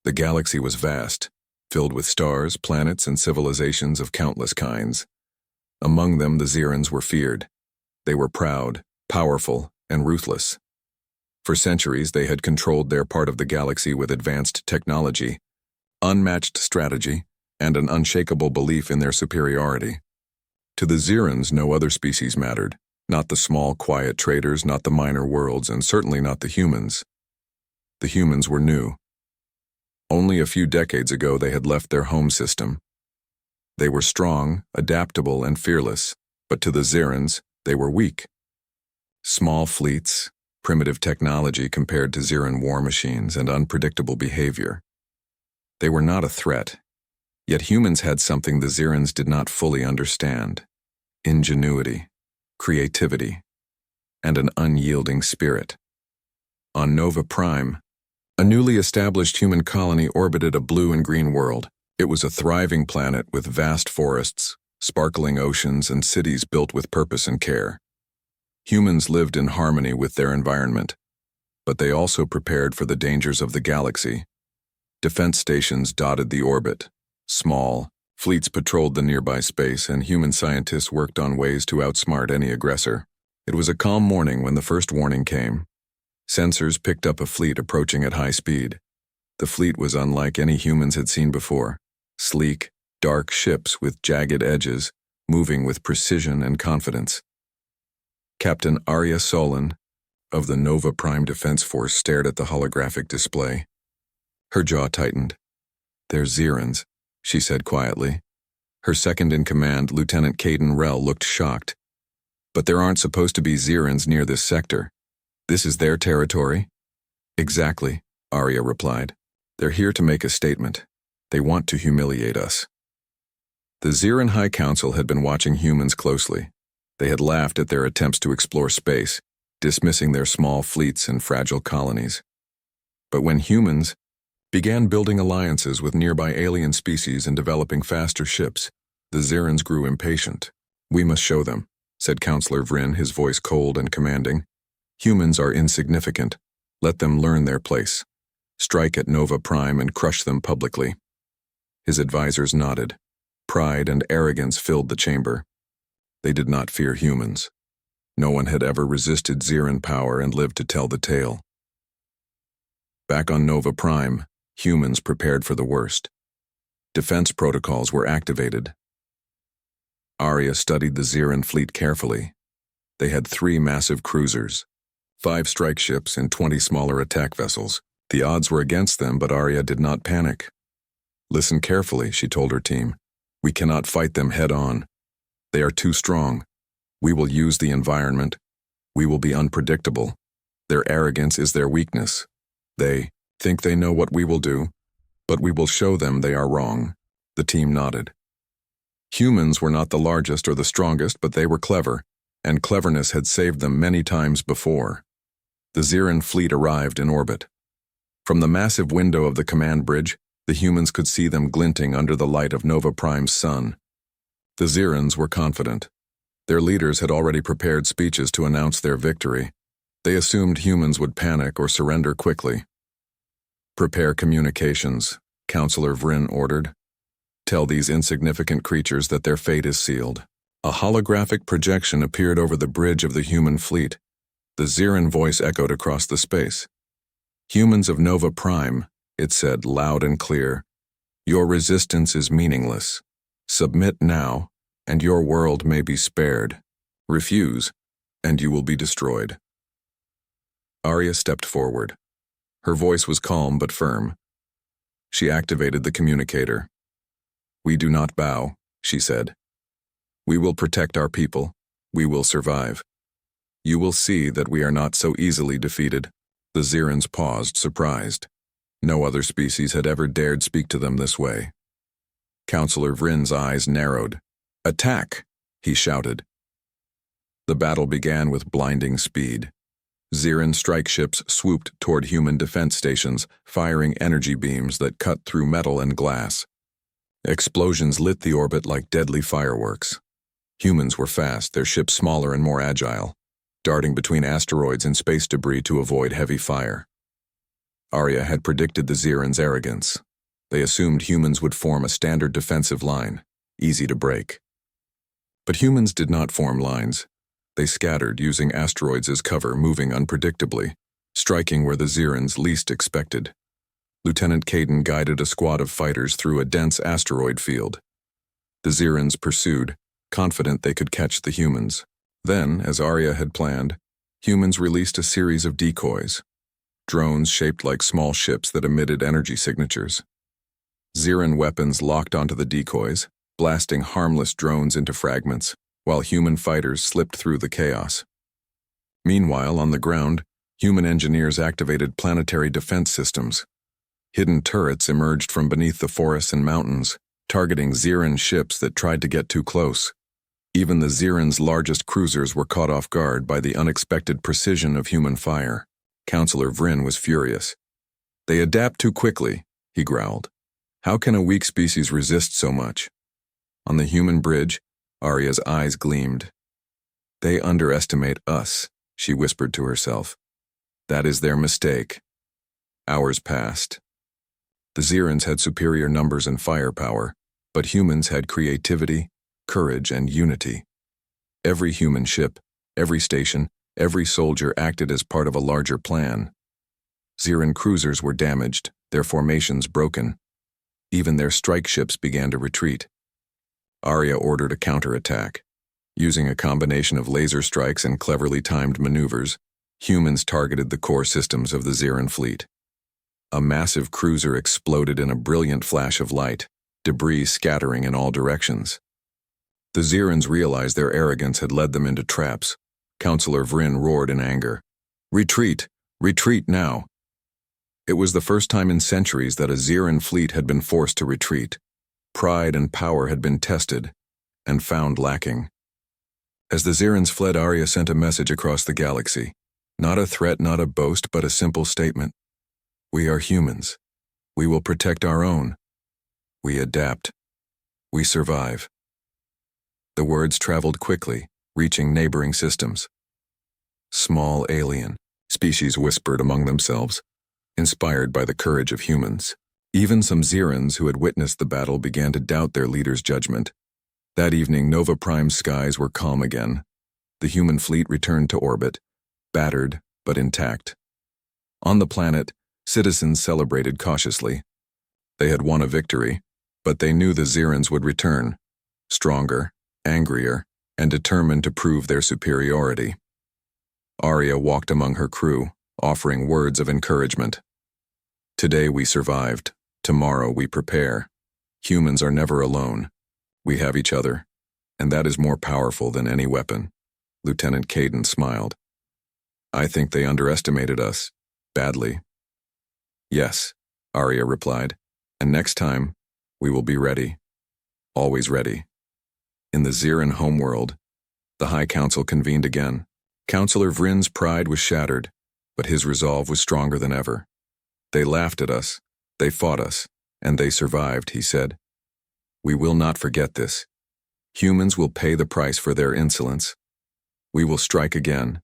The galaxy was vast, filled with stars, planets, and civilizations of countless kinds. Among them, the Zirans were feared. They were proud, powerful, and ruthless. For centuries, they had controlled their part of the galaxy with advanced technology, unmatched strategy, and an unshakable belief in their superiority. To the Zirans, no other species mattered, not the small, quiet traders, not the minor worlds, and certainly not the humans. The humans were new. Only a few decades ago, they had left their home system. They were strong, adaptable, and fearless, but to the Zirans, they were weak. Small fleets, primitive technology compared to Ziran war machines, and unpredictable behavior. They were not a threat, yet humans had something the Zirans did not fully understand: ingenuity, creativity, and an unyielding spirit. On Nova Prime, a newly established human colony orbited a blue and green world. It was a thriving planet with vast forests, sparkling oceans, and cities built with purpose and care. Humans lived in harmony with their environment, but they also prepared for the dangers of the galaxy. Defense stations dotted the orbit. Small, fleets patrolled the nearby space, and human scientists worked on ways to outsmart any aggressor. It was a calm morning when the first warning came. Sensors picked up a fleet approaching at high speed. The fleet was unlike any humans had seen before. Sleek, dark ships with jagged edges, moving with precision and confidence. Captain Arya Solon, of the Nova Prime Defense Force, stared at the holographic display. Her jaw tightened. "They're Zirans," she said quietly. Her second-in-command, Lieutenant Caden Rell, looked shocked. "But there aren't supposed to be Zirans near this sector. This is their territory?" "Exactly," Arya replied. "They're here to make a statement. They want to humiliate us." The Ziran High Council had been watching humans closely. They had laughed at their attempts to explore space, dismissing their small fleets and fragile colonies. But when humans began building alliances with nearby alien species and developing faster ships, the Zirans grew impatient. "We must show them," said Counselor Vryn, his voice cold and commanding. "Humans are insignificant. Let them learn their place. Strike at Nova Prime and crush them publicly." His advisors nodded. Pride and arrogance filled the chamber. They did not fear humans. No one had ever resisted Ziran power and lived to tell the tale. Back on Nova Prime, humans prepared for the worst. Defense protocols were activated. Arya studied the Ziran fleet carefully. They had 3 massive cruisers, 5 strike ships, and 20 smaller attack vessels. The odds were against them, but Arya did not panic. "Listen carefully," she told her team. "We cannot fight them head-on. They are too strong. We will use the environment. We will be unpredictable. Their arrogance is their weakness. They think they know what we will do, but we will show them they are wrong." The team nodded. Humans were not the largest or the strongest, but they were clever, and cleverness had saved them many times before. The Ziran fleet arrived in orbit. From the massive window of the command bridge, the humans could see them glinting under the light of Nova Prime's sun. The Zirans were confident. Their leaders had already prepared speeches to announce their victory. They assumed humans would panic or surrender quickly. "Prepare communications," Counselor Vryn ordered. "Tell these insignificant creatures that their fate is sealed." A holographic projection appeared over the bridge of the human fleet. The Ziran voice echoed across the space. "Humans of Nova Prime," it said loud and clear, "your resistance is meaningless. Submit now, and your world may be spared. Refuse, and you will be destroyed." Arya stepped forward. Her voice was calm but firm. She activated the communicator. "We do not bow," she said. "We will protect our people. We will survive. You will see that we are not so easily defeated." The Zirans paused, surprised. No other species had ever dared speak to them this way. Counselor Vryn's eyes narrowed. "Attack!" he shouted. The battle began with blinding speed. Ziran strike ships swooped toward human defense stations, firing energy beams that cut through metal and glass. Explosions lit the orbit like deadly fireworks. Humans were fast, their ships smaller and more agile, darting between asteroids and space debris to avoid heavy fire. Arya had predicted the Zirans' arrogance. They assumed humans would form a standard defensive line, easy to break. But humans did not form lines. They scattered, using asteroids as cover, moving unpredictably, striking where the Zirans least expected. Lieutenant Caden guided a squad of fighters through a dense asteroid field. The Zirans pursued, confident they could catch the humans. Then, as Arya had planned, humans released a series of decoys, drones shaped like small ships that emitted energy signatures. Ziran weapons locked onto the decoys, blasting harmless drones into fragments, while human fighters slipped through the chaos. Meanwhile, on the ground, human engineers activated planetary defense systems. Hidden turrets emerged from beneath the forests and mountains, targeting Ziran ships that tried to get too close. Even the Zirans' largest cruisers were caught off guard by the unexpected precision of human fire. Counselor Vryn was furious. "They adapt too quickly," he growled. "How can a weak species resist so much?" On the human bridge, Arya's eyes gleamed. "They underestimate us," she whispered to herself. "That is their mistake." Hours passed. The Zirans had superior numbers and firepower, but humans had creativity, courage, and unity. Every human ship, every station, every soldier acted as part of a larger plan. Ziran cruisers were damaged, their formations broken. Even their strike ships began to retreat. Arya ordered a counterattack. Using a combination of laser strikes and cleverly timed maneuvers, humans targeted the core systems of the Ziran fleet. A massive cruiser exploded in a brilliant flash of light, debris scattering in all directions. The Zirans realized their arrogance had led them into traps. Counselor Vryn roared in anger. "Retreat! Retreat now!" It was the first time in centuries that a Ziran fleet had been forced to retreat. Pride and power had been tested, and found lacking. As the Zirans fled, Arya sent a message across the galaxy. Not a threat, not a boast, but a simple statement. "We are humans. We will protect our own. We adapt. We survive." The words traveled quickly, reaching neighboring systems. "Small alien," species whispered among themselves, inspired by the courage of humans. Even some Zirans who had witnessed the battle began to doubt their leader's judgment. That evening, Nova Prime's skies were calm again. The human fleet returned to orbit, battered but intact. On the planet, citizens celebrated cautiously. They had won a victory, but they knew the Zirans would return, stronger, angrier, and determined to prove their superiority. Arya walked among her crew, offering words of encouragement. "Today we survived. Tomorrow we prepare. Humans are never alone. We have each other, and that is more powerful than any weapon." Lieutenant Caden smiled. "I think they underestimated us. Badly." "Yes," Arya replied, "and next time, we will be ready. Always ready." In the Ziran homeworld, the High Council convened again. Counselor Vryn's pride was shattered, but his resolve was stronger than ever. "They laughed at us, they fought us, and they survived," he said. "We will not forget this. Humans will pay the price for their insolence. We will strike again,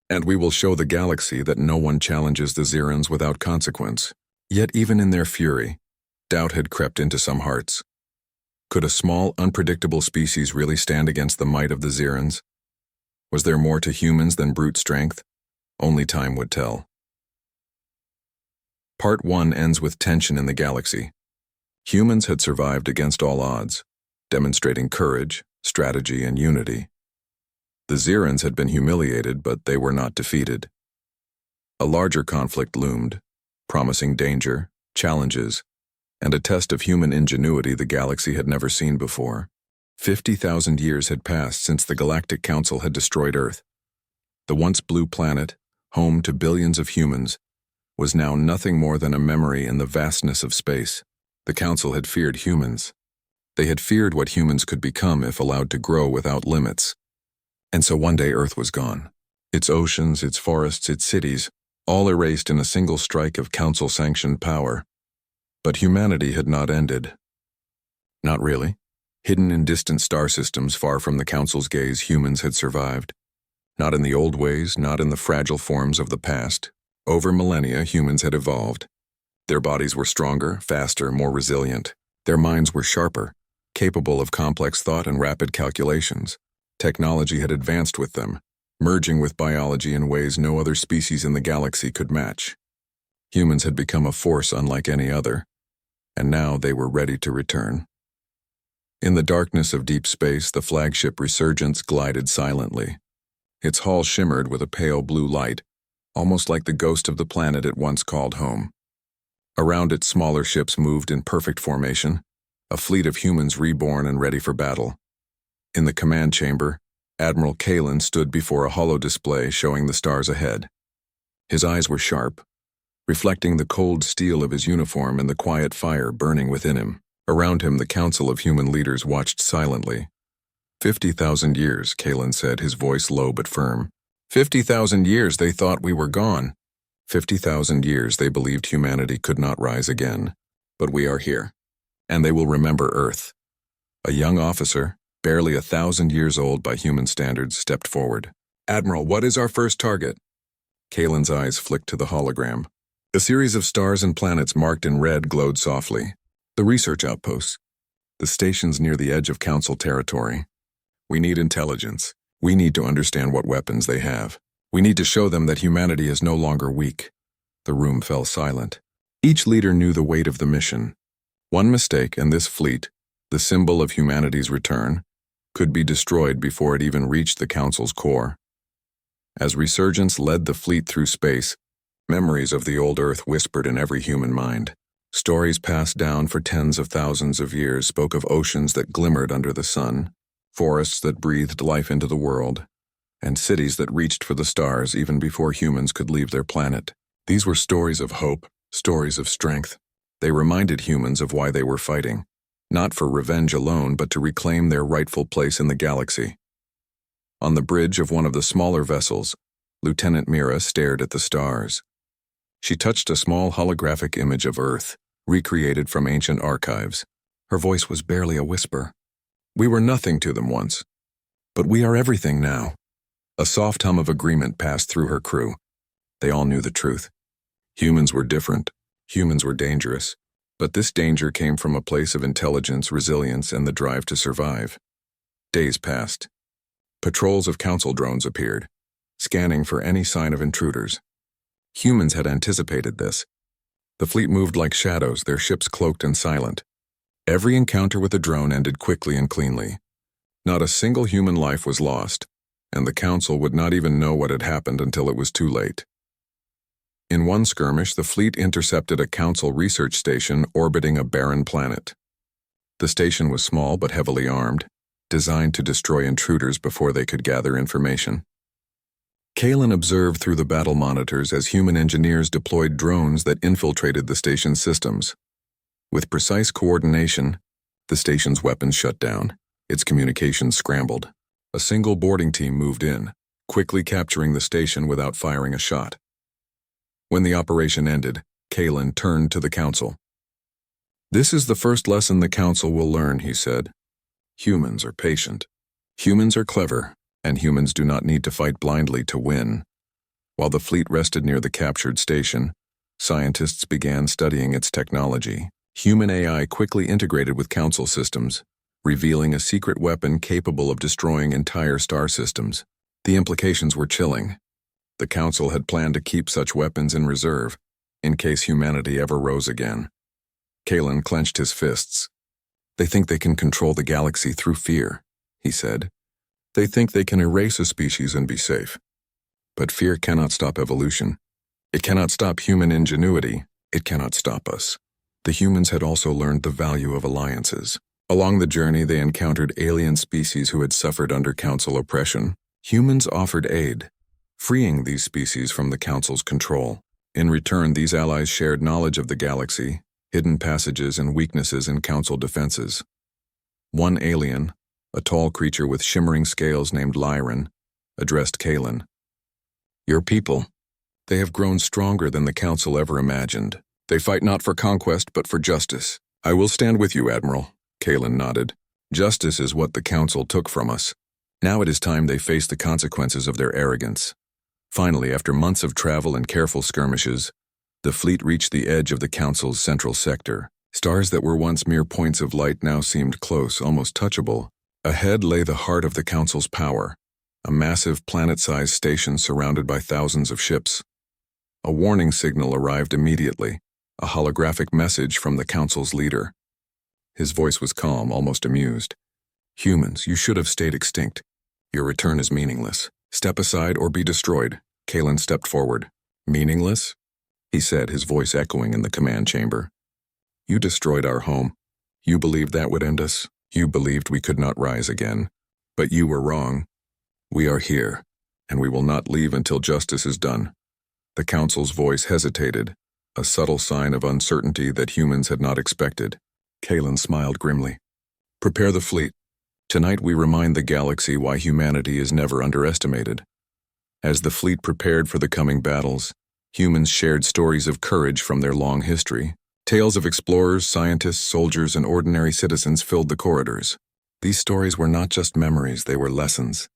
and we will show the galaxy that no one challenges the Zirans without consequence." Yet even in their fury, doubt had crept into some hearts. Could a small, unpredictable species really stand against the might of the Zirans? Was there more to humans than brute strength? Only time would tell. Part 1 ends with tension in the galaxy. Humans had survived against all odds, demonstrating courage, strategy, and unity. The Zirans had been humiliated, but they were not defeated. A larger conflict loomed, promising danger, challenges, and a test of human ingenuity the galaxy had never seen before. 50,000 years had passed since the Galactic Council had destroyed Earth. The once blue planet, home to billions of humans, was now nothing more than a memory in the vastness of space. The Council had feared humans. They had feared what humans could become if allowed to grow without limits. And so one day Earth was gone. Its oceans, its forests, its cities, all erased in a single strike of Council-sanctioned power. But humanity had not ended. Not really. Hidden in distant star systems far from the Council's gaze, humans had survived. Not in the old ways, not in the fragile forms of the past. Over millennia, humans had evolved, Their bodies were stronger, faster, more resilient. Their minds were sharper, capable of complex thought and rapid calculations. Technology had advanced with them, merging with biology in ways no other species in the galaxy could match. Humans had become a force unlike any other, and now they were ready to return. In the darkness of deep space, the flagship Resurgence glided silently. Its hull shimmered with a pale blue light, almost like the ghost of the planet it once called home. Around it, smaller ships moved in perfect formation, a fleet of humans reborn and ready for battle. In the command chamber, Admiral Kalen stood before a holo display showing the stars ahead. His eyes were sharp, reflecting the cold steel of his uniform and the quiet fire burning within him. Around him, the council of human leaders watched silently. 50,000 years, Kalen said, his voice low but firm. 50,000 years they thought we were gone. 50,000 years they believed humanity could not rise again. But we are here, and they will remember Earth. A young officer, barely 1,000 years old by human standards, stepped forward. Admiral, what is our first target? Kalen's eyes flicked to the hologram. A series of stars and planets marked in red glowed softly. The research outposts. The stations near the edge of Council territory. We need intelligence. We need to understand what weapons they have. We need to show them that humanity is no longer weak. The room fell silent. Each leader knew the weight of the mission. One mistake, and this fleet, the symbol of humanity's return, could be destroyed before it even reached the Council's core. As Resurgence led the fleet through space, memories of the old Earth whispered in every human mind. Stories passed down for tens of thousands of years spoke of oceans that glimmered under the sun, forests that breathed life into the world, and cities that reached for the stars even before humans could leave their planet. These were stories of hope, stories of strength. They reminded humans of why they were fighting, not for revenge alone, but to reclaim their rightful place in the galaxy. On the bridge of one of the smaller vessels, Lieutenant Mira stared at the stars. She touched a small holographic image of Earth, recreated from ancient archives. Her voice was barely a whisper. We were nothing to them once, but we are everything now. A soft hum of agreement passed through her crew. They all knew the truth. Humans were different. Humans were dangerous. But this danger came from a place of intelligence, resilience, and the drive to survive. Days passed. Patrols of Council drones appeared, scanning for any sign of intruders. Humans had anticipated this. The fleet moved like shadows, their ships cloaked and silent. Every encounter with a drone ended quickly and cleanly. Not a single human life was lost, and the Council would not even know what had happened until it was too late. In one skirmish, the fleet intercepted a Council research station orbiting a barren planet. The station was small but heavily armed, designed to destroy intruders before they could gather information. Kalen observed through the battle monitors as human engineers deployed drones that infiltrated the station's systems. With precise coordination, the station's weapons shut down, its communications scrambled. A single boarding team moved in, quickly capturing the station without firing a shot. When the operation ended, Kalen turned to the Council. This is the first lesson the Council will learn, he said. Humans are patient. Humans are clever, and humans do not need to fight blindly to win. While the fleet rested near the captured station, scientists began studying its technology. Human AI quickly integrated with Council systems, revealing a secret weapon capable of destroying entire star systems. The implications were chilling. The Council had planned to keep such weapons in reserve, in case humanity ever rose again. Kalen clenched his fists. They think they can control the galaxy through fear, he said. They think they can erase a species and be safe. But fear cannot stop evolution. It cannot stop human ingenuity. It cannot stop us. The humans had also learned the value of alliances. Along the journey, they encountered alien species who had suffered under Council oppression. Humans offered aid, freeing these species from the Council's control. In return, these allies shared knowledge of the galaxy, hidden passages and weaknesses in Council defenses. One alien, a tall creature with shimmering scales named Lyran, addressed Kalen. Your people, they have grown stronger than the Council ever imagined. They fight not for conquest, but for justice. I will stand with you, Admiral, Kalen nodded. Justice is what the Council took from us. Now it is time they face the consequences of their arrogance. Finally, after months of travel and careful skirmishes, The fleet reached the edge of the Council's central sector. Stars that were once mere points of light now seemed close, almost touchable. Ahead lay the heart of the Council's power, a massive planet-sized station surrounded by thousands of ships. A warning signal arrived immediately, a holographic message from the Council's leader. His voice was calm, almost amused. "Humans, you should have stayed extinct. Your return is meaningless. Step aside or be destroyed." Kalen stepped forward. "Meaningless?" he said, his voice echoing in the command chamber. "You destroyed our home. You believed that would end us. You believed we could not rise again. But you were wrong. We are here, and we will not leave until justice is done." The Council's voice hesitated, a subtle sign of uncertainty that humans had not expected. Kalen smiled grimly. "Prepare the fleet. Tonight we remind the galaxy why humanity is never underestimated." As the fleet prepared for the coming battles, humans shared stories of courage from their long history. Tales of explorers, scientists, soldiers, and ordinary citizens filled the corridors. These stories were not just memories, they were lessons.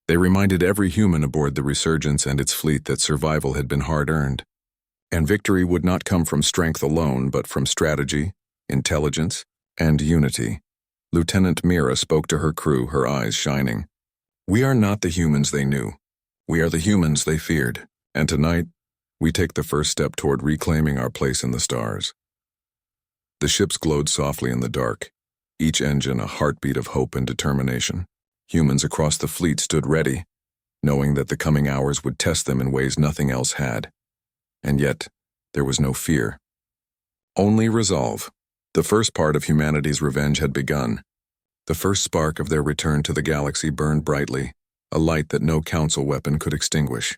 They reminded every human aboard the Resurgence and its fleet that survival had been hard-earned. And victory would not come from strength alone, but from strategy, intelligence, and unity. Lieutenant Mira spoke to her crew, her eyes shining. "We are not the humans they knew. We are the humans they feared. And tonight, we take the first step toward reclaiming our place in the stars." The ships glowed softly in the dark, each engine a heartbeat of hope and determination. Humans across the fleet stood ready, knowing that the coming hours would test them in ways nothing else had. And yet, there was no fear. Only resolve. The first part of humanity's revenge had begun. The first spark of their return to the galaxy burned brightly, a light that no Council weapon could extinguish.